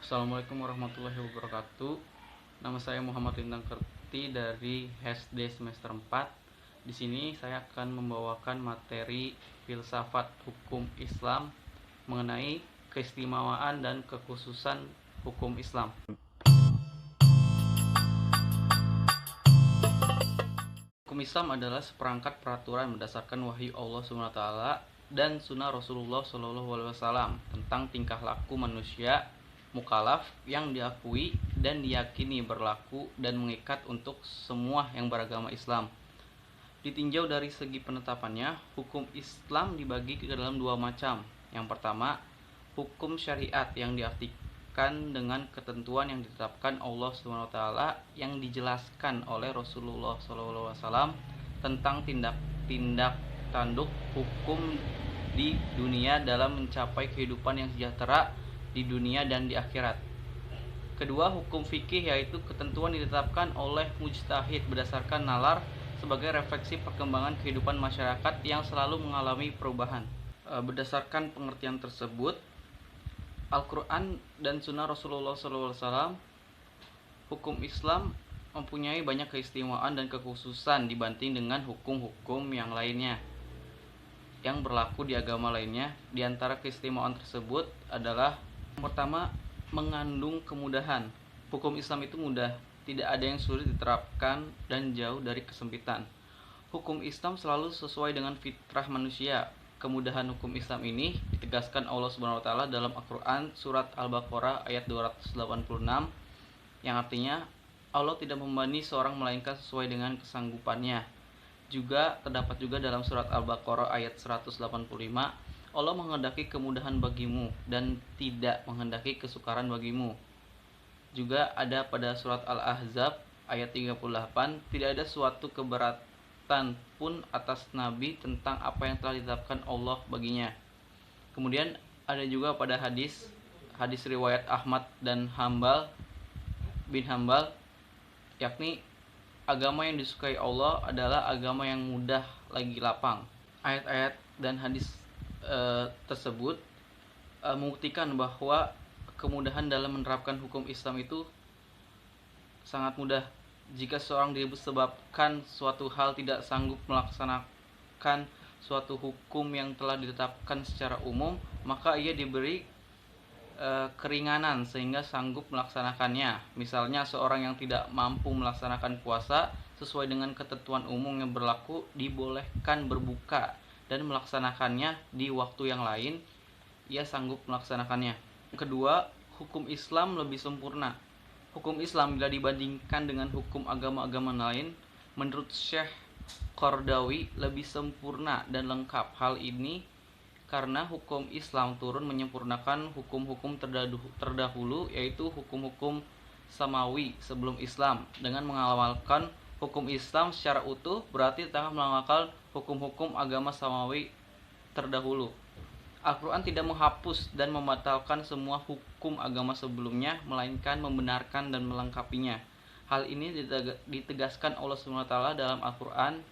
Assalamualaikum warahmatullahi wabarakatuh. Nama saya Muhammad Lintang Kerti dari HSD semester 4. Di sini saya akan membawakan materi filsafat hukum Islam mengenai keistimewaan dan kekhususan hukum Islam. Hukum Islam adalah seperangkat peraturan berdasarkan wahyu Allah SWT dan sunnah Rasulullah SAW tentang tingkah laku manusia mukallaf yang diakui dan diyakini berlaku dan mengikat untuk semua yang beragama Islam. Ditinjau dari segi penetapannya, hukum Islam dibagi ke dalam dua macam. Yang pertama, hukum syariat yang diartikan dengan ketentuan yang ditetapkan Allah SWT yang dijelaskan oleh Rasulullah SAW tentang tindak-tindak tanduk hukum di dunia dalam mencapai kehidupan yang sejahtera di dunia dan di akhirat. Kedua, hukum fikih yaitu ketentuan ditetapkan oleh mujtahid berdasarkan nalar sebagai refleksi perkembangan kehidupan masyarakat yang selalu mengalami perubahan. Berdasarkan pengertian tersebut, Al-Quran dan Sunnah Rasulullah SAW, hukum Islam mempunyai banyak keistimewaan dan kekhususan dibanding dengan hukum-hukum yang lainnya yang berlaku di agama lainnya. Di antara keistimewaan tersebut adalah yang pertama, mengandung kemudahan. Hukum Islam itu mudah, tidak ada yang sulit diterapkan dan jauh dari kesempitan. Hukum Islam selalu sesuai dengan fitrah manusia. Kemudahan hukum Islam ini ditegaskan Allah SWT dalam Al-Quran surat Al-Baqarah ayat 286 yang artinya Allah tidak membebani seorang melainkan sesuai dengan kesanggupannya. Juga terdapat juga dalam surat Al-Baqarah ayat 185, Allah menghendaki kemudahan bagimu dan tidak menghendaki kesukaran bagimu. Juga ada pada surat Al-Ahzab ayat 38, tidak ada suatu keberatan pun atas Nabi tentang apa yang telah ditetapkan Allah baginya. Kemudian ada juga pada hadis riwayat Ahmad dan Hambal bin Hambal, yakni agama yang disukai Allah adalah agama yang mudah lagi lapang. Ayat-ayat dan hadis tersebut membuktikan bahwa kemudahan dalam menerapkan hukum Islam itu sangat mudah. Jika seorang disebabkan suatu hal tidak sanggup melaksanakan suatu hukum yang telah ditetapkan secara umum, maka ia diberi keringanan sehingga sanggup melaksanakannya. Misalnya seorang yang tidak mampu melaksanakan puasa sesuai dengan ketentuan umum yang berlaku dibolehkan berbuka dan melaksanakannya di waktu yang lain, ia sanggup melaksanakannya. Kedua, hukum Islam lebih sempurna. Hukum Islam bila dibandingkan dengan hukum agama-agama lain, menurut Syekh Qardawi lebih sempurna dan lengkap. Hal ini karena hukum Islam turun menyempurnakan hukum-hukum terdahulu, yaitu hukum-hukum samawi sebelum Islam. Dengan mengamalkan hukum Islam secara utuh berarti tengah mengamalkan hukum-hukum agama samawi terdahulu. Al-Quran tidak menghapus dan membatalkan semua hukum agama sebelumnya, melainkan membenarkan dan melengkapinya. Hal ini ditegaskan Allah SWT dalam Al-Quran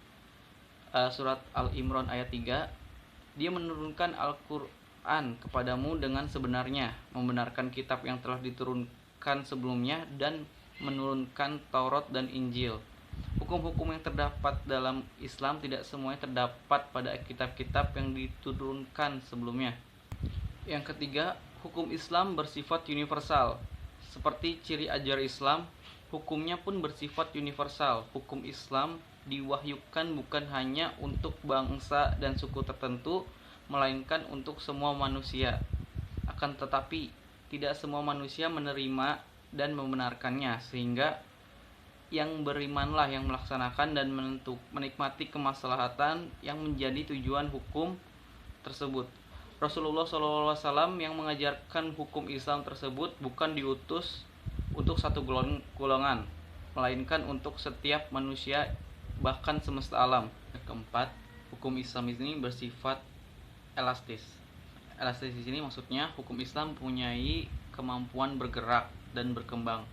surat Al-Imran ayat 3. Dia menurunkan Al-Quran kepadamu dengan sebenarnya, membenarkan kitab yang telah diturunkan sebelumnya dan menurunkan Taurat dan Injil. Hukum-hukum yang terdapat dalam Islam tidak semuanya terdapat pada kitab-kitab yang diturunkan sebelumnya. Yang ketiga, hukum Islam bersifat universal. Seperti ciri ajar Islam, hukumnya pun bersifat universal. Hukum Islam diwahyukan bukan hanya untuk bangsa dan suku tertentu, melainkan untuk semua manusia. Akan tetapi, tidak semua manusia menerima dan membenarkannya, sehingga yang berimanlah yang melaksanakan dan menikmati kemaslahatan yang menjadi tujuan hukum tersebut. Rasulullah SAW yang mengajarkan hukum Islam tersebut bukan diutus untuk satu golongan, melainkan untuk setiap manusia, bahkan semesta alam. Keempat, hukum Islam ini bersifat elastis. Elastis di sini maksudnya hukum Islam mempunyai kemampuan bergerak dan berkembang,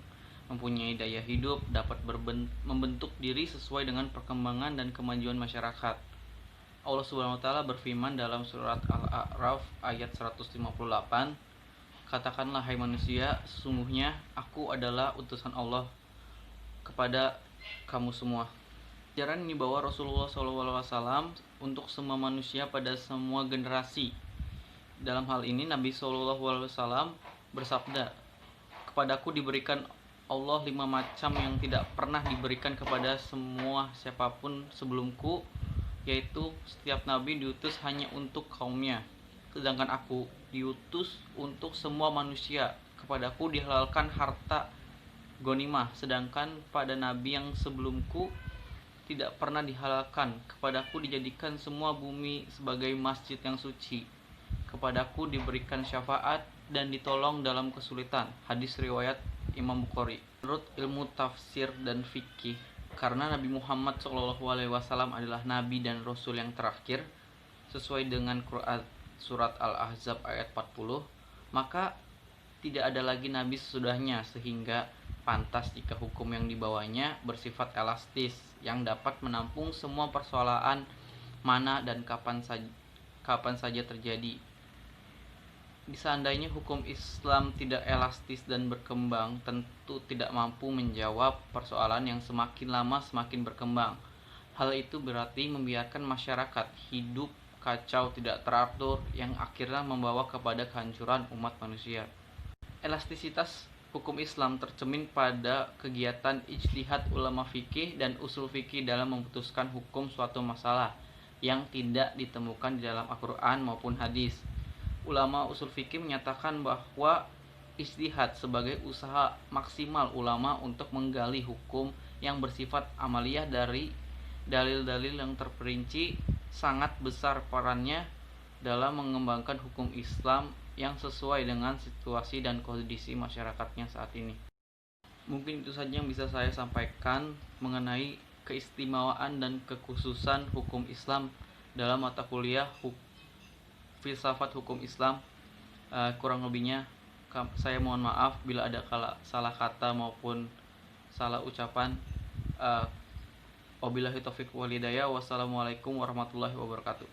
mempunyai daya hidup, dapat membentuk diri sesuai dengan perkembangan dan kemajuan masyarakat. Allah SWT berfirman dalam surat Al-A'raf ayat 158, Katakanlah hai manusia, sesungguhnya aku adalah utusan Allah kepada kamu semua. Ajaran ini dibawa Rasulullah SAW untuk semua manusia pada semua generasi. Dalam hal ini Nabi SAW bersabda, kepadaku diberikan Allah 5 macam yang tidak pernah diberikan kepada semua siapapun sebelumku, yaitu setiap nabi diutus hanya untuk kaumnya, sedangkan aku diutus untuk semua manusia. Kepadaku dihalalkan harta ghanimah, sedangkan pada nabi yang sebelumku tidak pernah dihalalkan. Kepadaku dijadikan semua bumi sebagai masjid yang suci. Kepadaku diberikan syafaat dan ditolong dalam kesulitan. Hadis riwayat Imam Bukhari. Menurut ilmu tafsir dan fikih, karena Nabi Muhammad SAW adalah nabi dan rasul yang terakhir sesuai dengan Quran surat Al-Ahzab ayat 40, maka tidak ada lagi nabi sesudahnya, sehingga pantas jika hukum yang dibawanya bersifat elastis yang dapat menampung semua persoalan mana dan kapan saja terjadi. Seandainya hukum Islam tidak elastis dan berkembang, tentu tidak mampu menjawab persoalan yang semakin lama semakin berkembang. Hal itu berarti membiarkan masyarakat hidup kacau tidak teratur yang akhirnya membawa kepada kehancuran umat manusia. Elastisitas hukum Islam tercermin pada kegiatan ijtihad ulama fikih dan usul fikih dalam memutuskan hukum suatu masalah yang tidak ditemukan di dalam Al-Quran maupun hadis. Ulama usul fikih menyatakan bahwa ijtihad sebagai usaha maksimal ulama untuk menggali hukum yang bersifat amaliyah dari dalil-dalil yang terperinci sangat besar perannya dalam mengembangkan hukum Islam yang sesuai dengan situasi dan kondisi masyarakatnya saat ini. Mungkin itu saja yang bisa saya sampaikan mengenai keistimewaan dan kekhususan hukum Islam dalam mata kuliah filsafat hukum Islam. Kurang lebihnya saya mohon maaf bila ada salah kata maupun salah ucapan. Wabillahi taufiq wal hidayah. Wassalamualaikum warahmatullahi wabarakatuh.